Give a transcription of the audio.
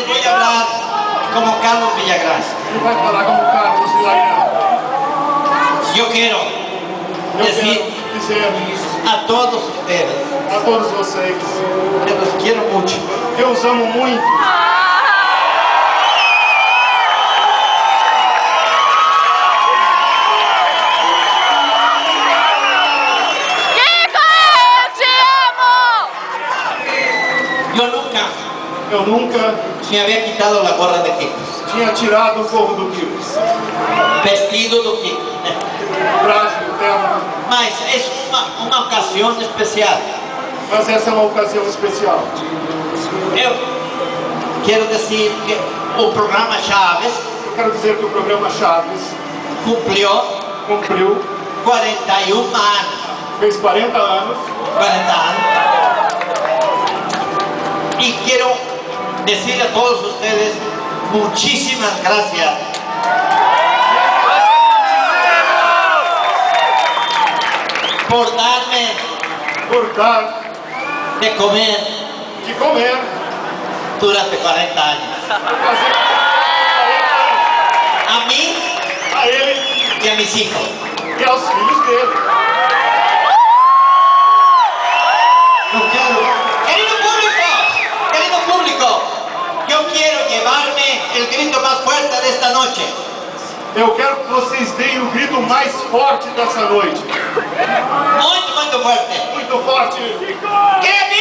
les voy a hablar como Carlos Villagrán. Ele vai falar como Carlos Villagrán. Yo quiero decir Dizer a todos ustedes a todos vocês que los quiero mucho. que eu os amo muito. Eu nunca me había quitado la gorra de Kikos, tinha tirado o gorro do Kikos. vestido do Kikos. Frágil, terno. Mas es una ocasión especial. Mas essa é uma ocasião especial. Eu quero dizer que o programa Chaves Eu quero dizer que o programa Chaves cumpriu 41 anos. fez 40 anos. 40 anos. Y quiero decirle a todos ustedes muchísimas gracias por darme Dar de comer de comer. durante 40 años. Fazer A mí a ele y a mis hijos. e aos filhos dele. No quiero. Querido público, yo quiero llevarme el grito más fuerte de esta noche. Eu quero que vocês deem o grito mais forte dessa noite. Muy fuerte. Muito forte. ¡Que